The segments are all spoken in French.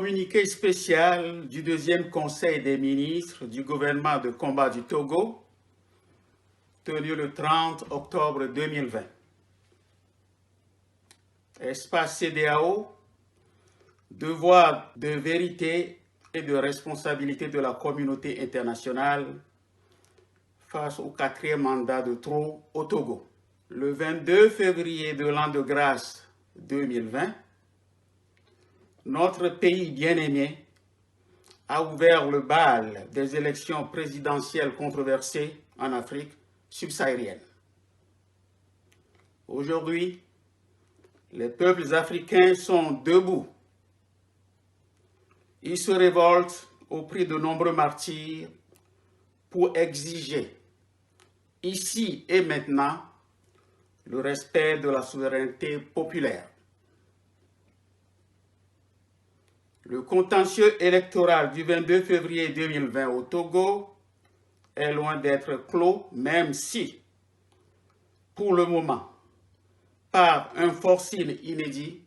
Communiqué spécial du deuxième Conseil des ministres du gouvernement de combat du Togo, tenu le 30 octobre 2020. Espace CEDEAO, devoir de vérité et de responsabilité de la communauté internationale face au quatrième mandat de trop au Togo. Le 22 février de l'an de grâce 2020, notre pays bien-aimé a ouvert le bal des élections présidentielles controversées en Afrique subsaharienne. Aujourd'hui, les peuples africains sont debout. Ils se révoltent au prix de nombreux martyrs pour exiger, ici et maintenant, le respect de la souveraineté populaire. Le contentieux électoral du 22 février 2020 au Togo est loin d'être clos, même si, pour le moment, par un forcing inédit,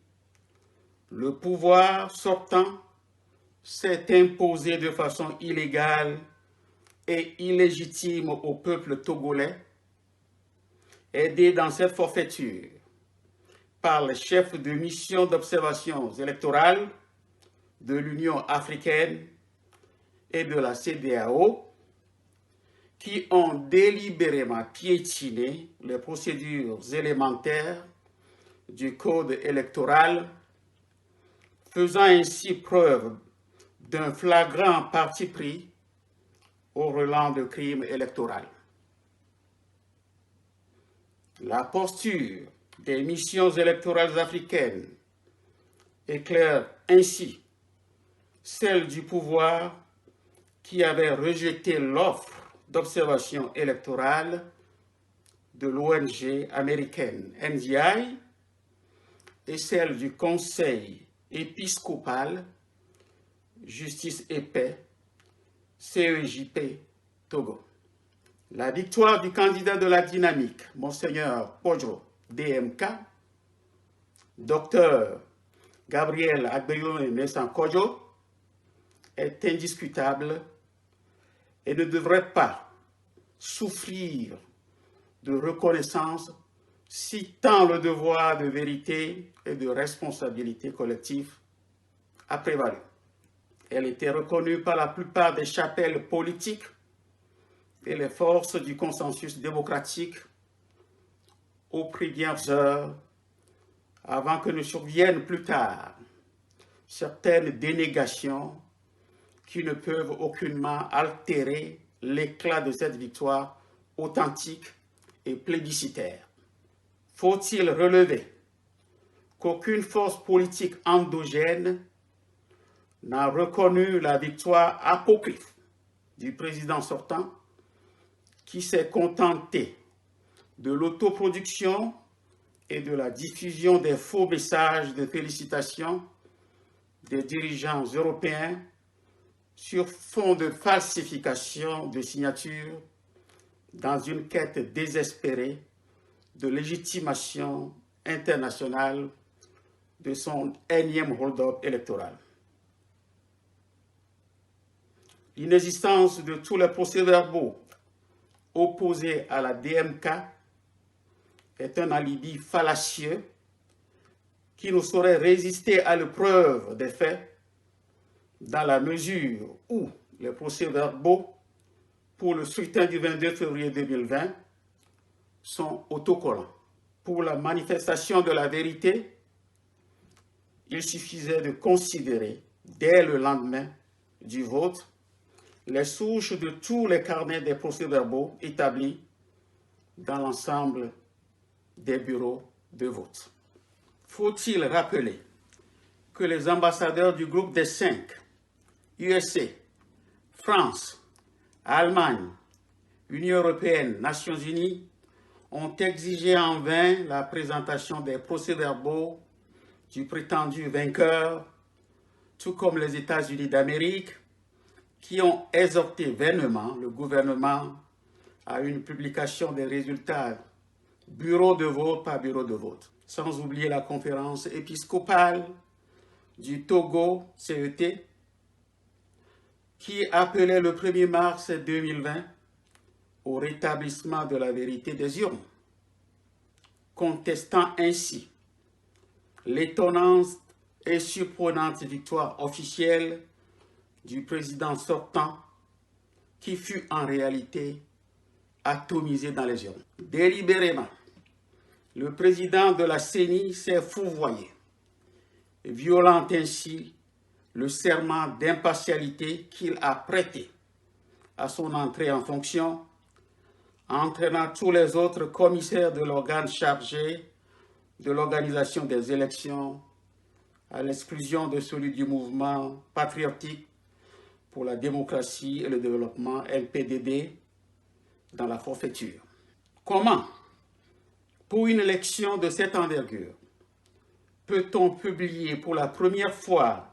le pouvoir sortant s'est imposé de façon illégale et illégitime au peuple togolais, aidé dans cette forfaiture par les chefs de mission d'observation électorale de l'Union africaine et de la CEDEAO, qui ont délibérément piétiné les procédures élémentaires du code électoral, faisant ainsi preuve d'un flagrant parti pris au relent de crimes électoraux. La posture des missions électorales africaines éclaire ainsi celle du pouvoir qui avait rejeté l'offre d'observation électorale de l'ONG américaine NDI et celle du Conseil épiscopal Justice et Paix, CEJP Togo. La victoire du candidat de la dynamique, Monseigneur Kodjo DMK, Dr Gabriel Agbeyome Messan Kodjo, est indiscutable et ne devrait pas souffrir de reconnaissance si tant le devoir de vérité et de responsabilité collective a prévalu. Elle était reconnue par la plupart des chapelles politiques et les forces du consensus démocratique au prix bien heures avant que ne surviennent plus tard certaines dénégations qui ne peuvent aucunement altérer l'éclat de cette victoire authentique et plébiscitaire. Faut-il relever qu'aucune force politique endogène n'a reconnu la victoire apocryphe du président sortant qui s'est contenté de l'autoproduction et de la diffusion des faux messages de félicitations des dirigeants européens sur fond de falsification de signatures dans une quête désespérée de légitimation internationale de son énième hold-up électoral. L'inexistence de tous les procès-verbaux opposés à la DMK est un alibi fallacieux qui ne saurait résister à l'épreuve des faits dans la mesure où les procès-verbaux pour le scrutin du 22 février 2020 sont autocollants. Pour la manifestation de la vérité, il suffisait de considérer dès le lendemain du vote les souches de tous les carnets des procès-verbaux établis dans l'ensemble des bureaux de vote. Faut-il rappeler que les ambassadeurs du groupe des 5, USA, France, Allemagne, Union européenne, Nations unies, ont exigé en vain la présentation des procès-verbaux du prétendu vainqueur, tout comme les États-Unis d'Amérique, qui ont exhorté vainement le gouvernement à une publication des résultats bureau de vote par bureau de vote, sans oublier la conférence épiscopale du Togo, CET, qui appelait le 1er mars 2020 au rétablissement de la vérité des urnes, contestant ainsi l'étonnante et surprenante victoire officielle du président sortant qui fut en réalité atomisé dans les urnes. Délibérément, le président de la CENI s'est fourvoyé, violant ainsi le serment d'impartialité qu'il a prêté à son entrée en fonction, entraînant tous les autres commissaires de l'organe chargé de l'organisation des élections, à l'exclusion de celui du mouvement patriotique pour la démocratie et le développement, MPDD, dans la forfaiture. Comment, pour une élection de cette envergure, peut-on publier pour la première fois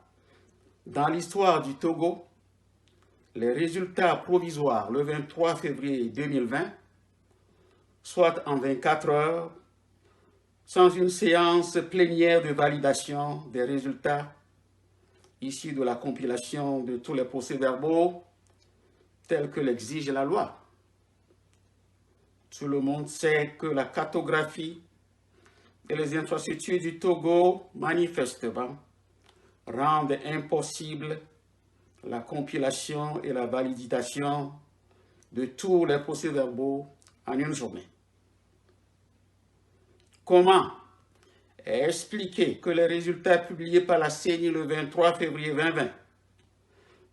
dans l'histoire du Togo les résultats provisoires le 23 février 2020, soit en 24 heures, sans une séance plénière de validation des résultats issus de la compilation de tous les procès-verbaux tels que l'exige la loi? Tout le monde sait que la cartographie et les infrastructures du Togo, manifestement, rendent impossible la compilation et la validation de tous les procès-verbaux en une journée. Comment expliquer que les résultats publiés par la CENI le 23 février 2020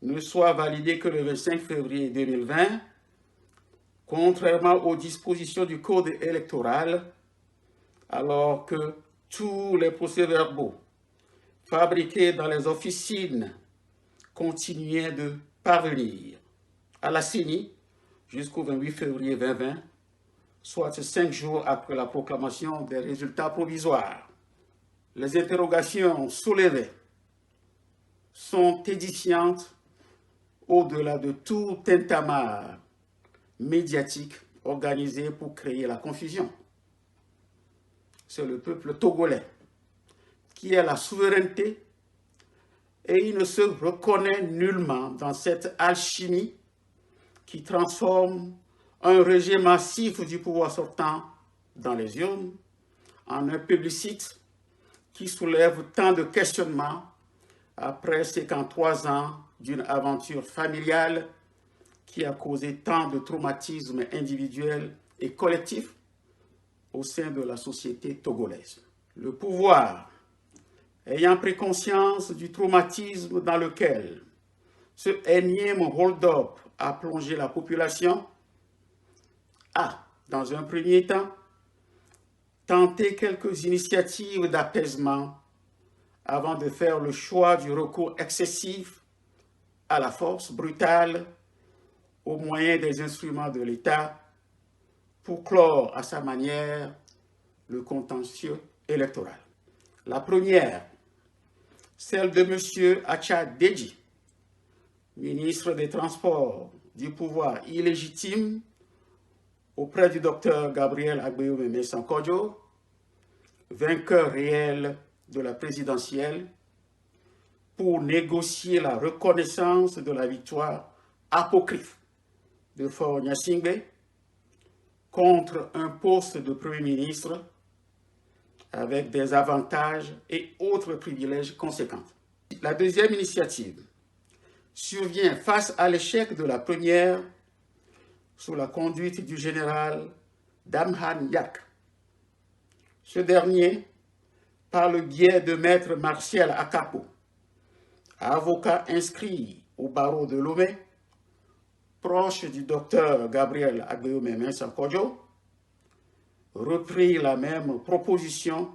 ne soient validés que le 25 février 2020, contrairement aux dispositions du Code électoral, alors que tous les procès-verbaux fabriqués dans les officines continuaient de parvenir à la CENI jusqu'au 28 février 2020, soit 5 jours après la proclamation des résultats provisoires. Les interrogations soulevées sont édifiantes au-delà de tout tintamarre médiatique organisé pour créer la confusion. C'est le peuple togolais qui a la souveraineté et il ne se reconnaît nullement dans cette alchimie qui transforme un rejet massif du pouvoir sortant dans les urnes en un plébiscite qui soulève tant de questionnements après 53 ans d'une aventure familiale qui a causé tant de traumatismes individuels et collectifs au sein de la société togolaise. Le pouvoir, ayant pris conscience du traumatisme dans lequel ce énième hold-up a plongé la population, a, dans un premier temps, tenté quelques initiatives d'apaisement avant de faire le choix du recours excessif à la force brutale au moyen des instruments de l'État pour clore à sa manière le contentieux électoral. La première, celle de M. Acha Deji, ministre des Transports du pouvoir illégitime auprès du docteur Gabriel Agbeyoumeme Sankodjo, vainqueur réel de la présidentielle, pour négocier la reconnaissance de la victoire apocryphe de Faure Gnassingbé contre un poste de Premier ministre avec des avantages et autres privilèges conséquents. La deuxième initiative survient face à l'échec de la première sous la conduite du général Damhan Yak. Ce dernier, par le biais de maître Martial Akapo, avocat inscrit au barreau de Lomé, proche du docteur Gabriel Agbeyoumeme Sankodjo, reprit la même proposition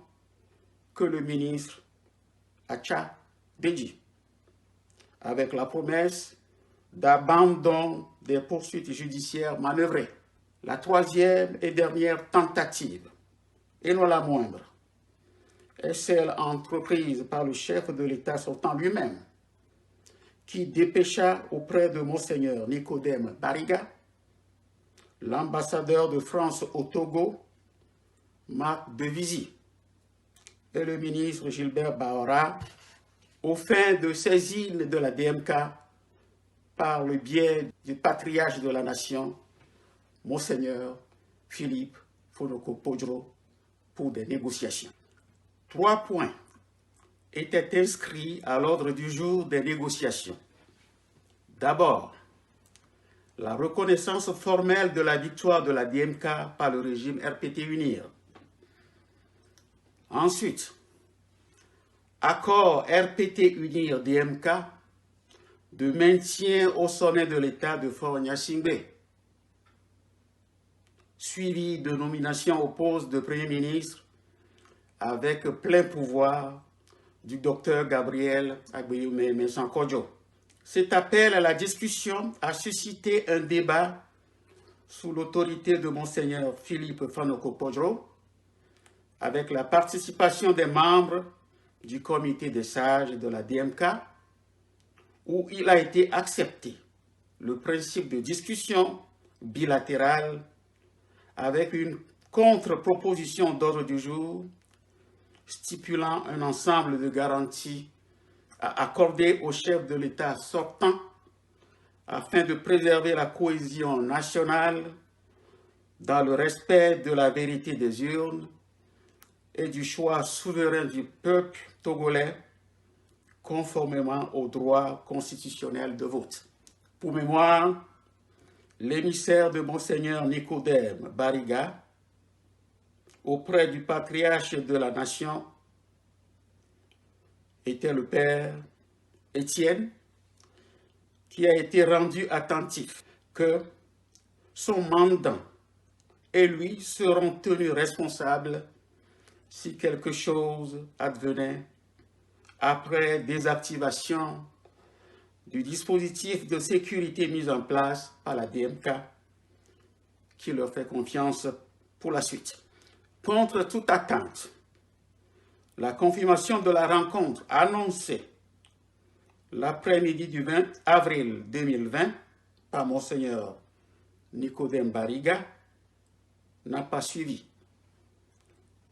que le ministre Acha Deji, avec la promesse d'abandon des poursuites judiciaires manœuvrées. La troisième et dernière tentative, et non la moindre, est celle entreprise par le chef de l'État sortant lui-même, qui dépêcha auprès de Monseigneur Nicodème Bariga, l'ambassadeur de France au Togo, Marc Devisy, et le ministre Gilbert Bahora aux fins de saisine de la DMK par le biais du patriarche de la nation, Monseigneur Philippe Fonoko-Podro, pour des négociations. 3 points étaient inscrits à l'ordre du jour des négociations. D'abord, la reconnaissance formelle de la victoire de la DMK par le régime RPT-UNIR. Ensuite, accord RPT-UNIR-DMK de maintien au sommet de l'État de Fort Gnassingbé, suivi de nomination au poste de Premier ministre avec plein pouvoir du docteur Gabriel Agbeyoume Sankodjo. Cet appel à la discussion a suscité un débat sous l'autorité de Monseigneur Philippe Fonoko-Podro, avec la participation des membres du comité des sages de la DMK, où il a été accepté le principe de discussion bilatérale avec une contre-proposition d'ordre du jour stipulant un ensemble de garanties à accorder au chef de l'État sortant afin de préserver la cohésion nationale dans le respect de la vérité des urnes et du choix souverain du peuple togolais conformément au droit constitutionnel de vote. Pour mémoire, l'émissaire de Monseigneur Nicodème Bariga auprès du patriarche de la nation était le père Étienne, qui a été rendu attentif que son mandant et lui seront tenus responsables si quelque chose advenait après désactivation du dispositif de sécurité mis en place par la DMK, qui leur fait confiance pour la suite. Contre toute attente, la confirmation de la rencontre annoncée l'après-midi du 20 avril 2020 par Monseigneur Nicodème Bariga n'a pas suivi.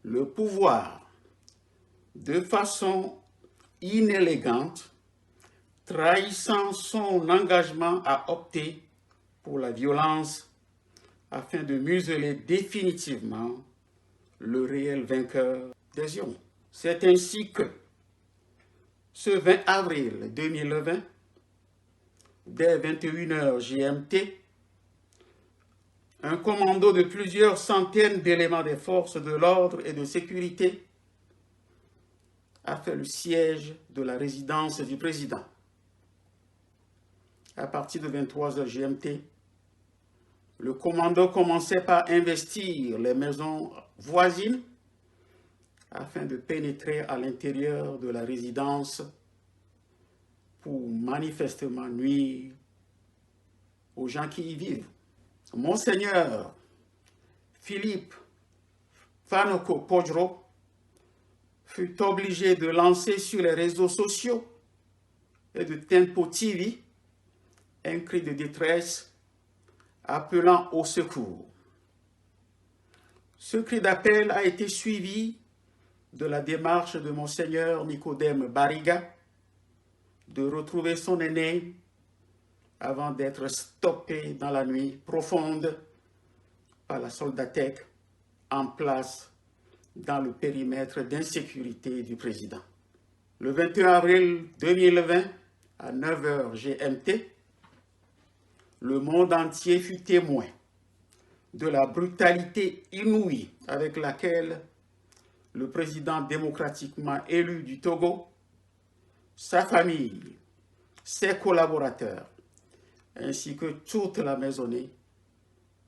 Le pouvoir, de façon inélégante, trahissant son engagement à opter pour la violence afin de museler définitivement le réel vainqueur des urnes. C'est ainsi que, ce 20 avril 2020, dès 21h GMT, un commando de plusieurs centaines d'éléments des forces de l'ordre et de sécurité a fait le siège de la résidence du président. À partir de 23h GMT, le commando commençait par investir les maisons voisines afin de pénétrer à l'intérieur de la résidence pour manifestement nuire aux gens qui y vivent. Monseigneur Philippe Fonoko-Podro fut obligé de lancer sur les réseaux sociaux et de Tempo TV un cri de détresse appelant au secours. Ce cri d'appel a été suivi de la démarche de Monseigneur Nicodème Bariga de retrouver son aîné avant d'être stoppé dans la nuit profonde par la soldatèque en place dans le périmètre d'insécurité du président. Le 21 avril 2020, à 9h GMT, le monde entier fut témoin de la brutalité inouïe avec laquelle le président démocratiquement élu du Togo, sa famille, ses collaborateurs, ainsi que toute la maisonnée,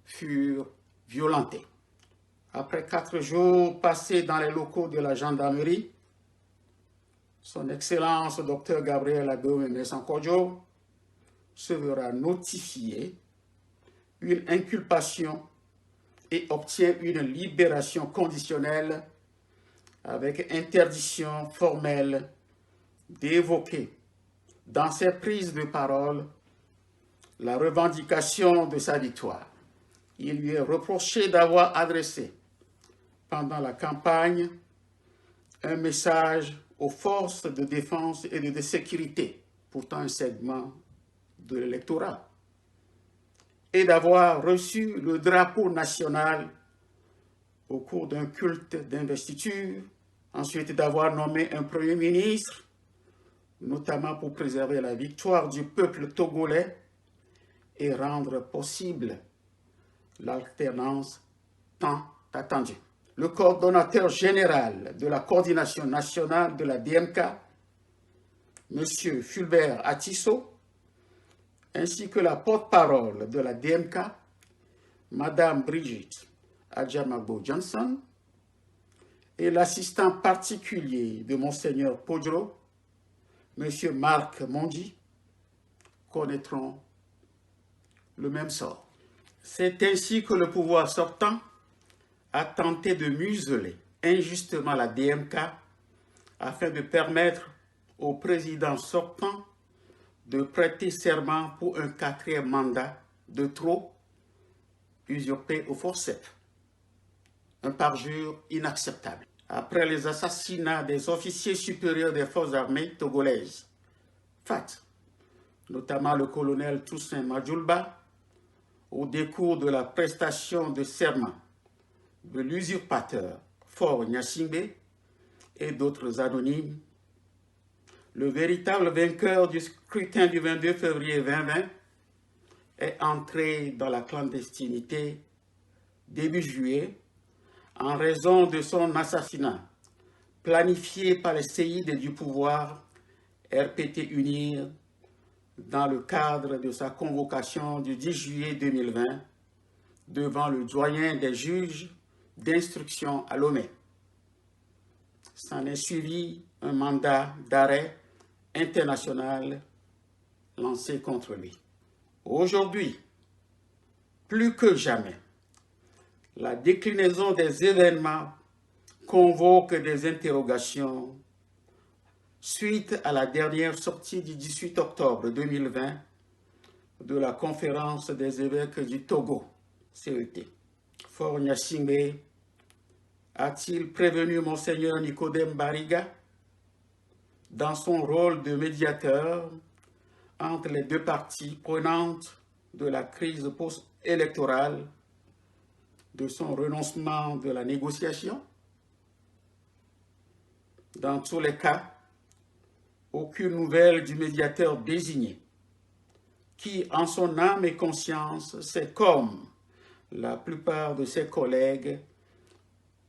furent violentés. Après 4 jours passés dans les locaux de la gendarmerie, son Excellence Dr Gabriel Agbeyoume Sankodjo se verra notifier une inculpation et obtient une libération conditionnelle avec interdiction formelle d'évoquer dans ses prises de parole la revendication de sa victoire. Il lui est reproché d'avoir adressé pendant la campagne un message aux forces de défense et de sécurité, pourtant un segment de l'électorat, et d'avoir reçu le drapeau national au cours d'un culte d'investiture, ensuite d'avoir nommé un Premier ministre, notamment pour préserver la victoire du peuple togolais et rendre possible l'alternance tant attendue. Le coordonnateur général de la coordination nationale de la DMK, M. Fulbert Atisso, ainsi que la porte-parole de la DMK, Mme Brigitte Adjamagbo Johnson, et l'assistant particulier de Monseigneur Podro, M. Marc Mondi, connaîtront le même sort. C'est ainsi que le pouvoir sortant a tenté de museler injustement la DMK afin de permettre au président sortant de prêter serment pour un 4e mandat de trop usurpé au forceps. Un parjure inacceptable. Après les assassinats des officiers supérieurs des forces armées togolaises, FAT, notamment le colonel Toussaint Madjoulba, au décours de la prestation de serment de l'usurpateur Faure Gnassingbé et d'autres anonymes, le véritable vainqueur du scrutin du 22 février 2020 est entré dans la clandestinité début juillet en raison de son assassinat planifié par les séides du pouvoir RPT UNIR dans le cadre de sa convocation du 10 juillet 2020 devant le doyen des juges d'instruction à Lomé. S'en est suivi un mandat d'arrêt international lancé contre lui. Aujourd'hui, plus que jamais, la déclinaison des événements convoque des interrogations suite à la dernière sortie du 18 octobre 2020 de la conférence des évêques du Togo, CET. Faure Gnassingbé a-t-il prévenu Monseigneur Nicodème Bariga dans son rôle de médiateur entre les deux parties prenantes de la crise post-électorale de son renoncement de la négociation? Dans tous les cas, aucune nouvelle du médiateur désigné, qui, en son âme et conscience, sait comme la plupart de ses collègues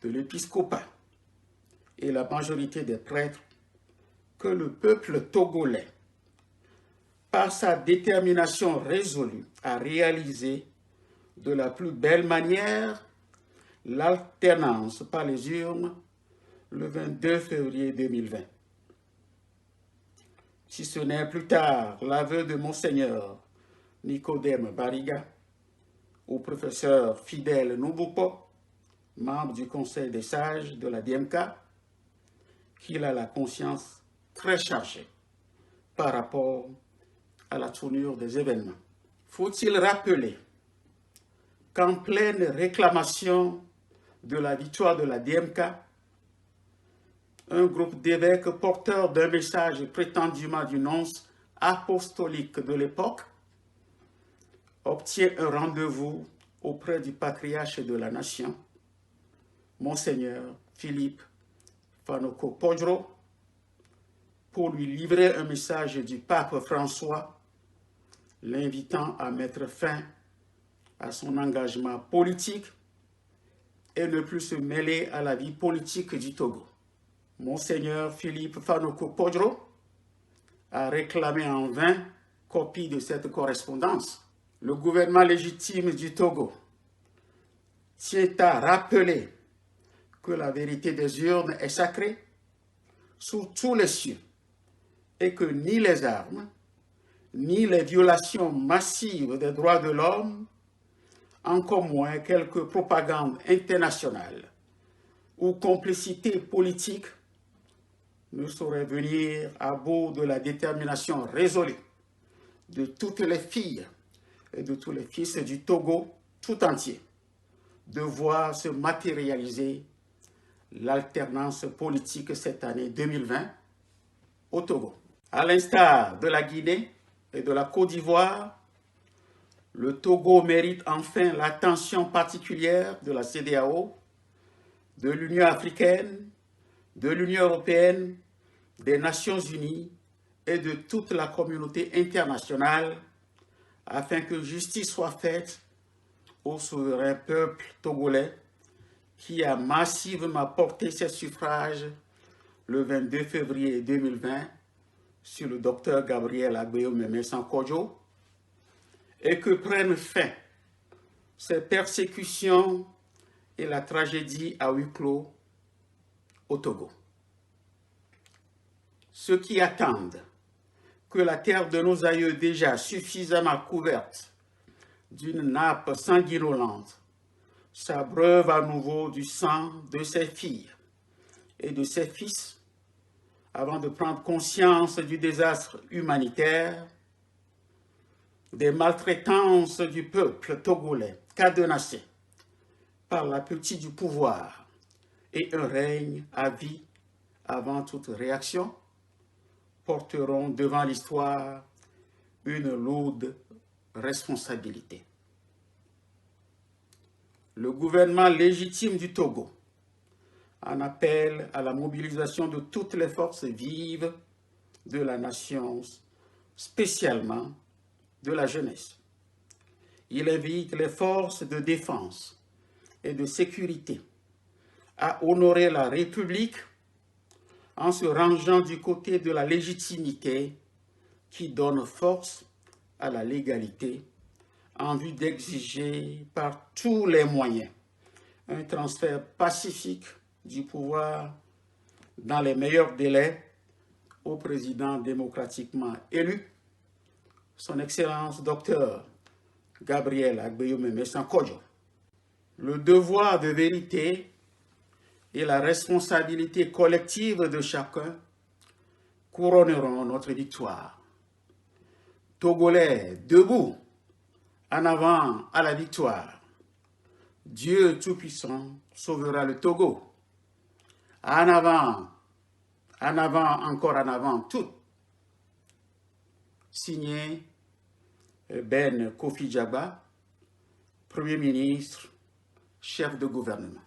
de l'épiscopat et la majorité des prêtres, que le peuple togolais, par sa détermination résolue à réaliser de la plus belle manière l'alternance par les urnes le 22 février 2020. Si ce n'est plus tard l'aveu de Monseigneur Nicodème Bariga au professeur Fidèle Nubupo, membre du Conseil des sages de la DMK, qu'il a la conscience très chargée par rapport à la tournure des événements. Faut-il rappeler qu'en pleine réclamation de la victoire de la DMK, un groupe d'évêques porteurs d'un message prétendument du nonce apostolique de l'époque obtient un rendez-vous auprès du patriarche de la nation, Monseigneur Philippe Fanoko Podro, pour lui livrer un message du pape François, l'invitant à mettre fin à son engagement politique et ne plus se mêler à la vie politique du Togo. Monseigneur Philippe Fanoko Podro a réclamé en vain copie de cette correspondance. Le gouvernement légitime du Togo tient à rappeler que la vérité des urnes est sacrée sous tous les cieux et que ni les armes, ni les violations massives des droits de l'homme, encore moins quelque propagande internationale ou complicité politique ne saurait venir à bout de la détermination résolue de toutes les filles et de tous les fils du Togo tout entier de voir se matérialiser l'alternance politique cette année 2020 au Togo. À l'instar de la Guinée et de la Côte d'Ivoire, le Togo mérite enfin l'attention particulière de la CEDEAO, de l'Union africaine, de l'Union européenne, des Nations unies et de toute la communauté internationale afin que justice soit faite au souverain peuple togolais qui a massivement porté ses suffrages le 22 février 2020 sur le docteur Gabriel Agbeyo Sankojo et que prennent fin ces persécutions et la tragédie à huis clos au Togo. Ceux qui attendent que la terre de nos aïeux déjà suffisamment couverte d'une nappe sanguinolente s'abreuve à nouveau du sang de ses filles et de ses fils avant de prendre conscience du désastre humanitaire, des maltraitances du peuple togolais cadenassé par l'appétit du pouvoir et un règne à vie avant toute réaction, porteront devant l'histoire une lourde responsabilité. Le gouvernement légitime du Togo en appelle à la mobilisation de toutes les forces vives de la nation, spécialement de la jeunesse. Il invite les forces de défense et de sécurité à honorer la République en se rangeant du côté de la légitimité qui donne force à la légalité en vue d'exiger par tous les moyens un transfert pacifique du pouvoir dans les meilleurs délais au président démocratiquement élu, son Excellence Dr Gabriel Agbeyo Sankojo. Le devoir de vérité et la responsabilité collective de chacun couronneront notre victoire. Togolais, debout, en avant à la victoire. Dieu Tout-Puissant sauvera le Togo. En avant, encore en avant, tout. Signé Ben Kofi Djaba, Premier ministre, chef de gouvernement.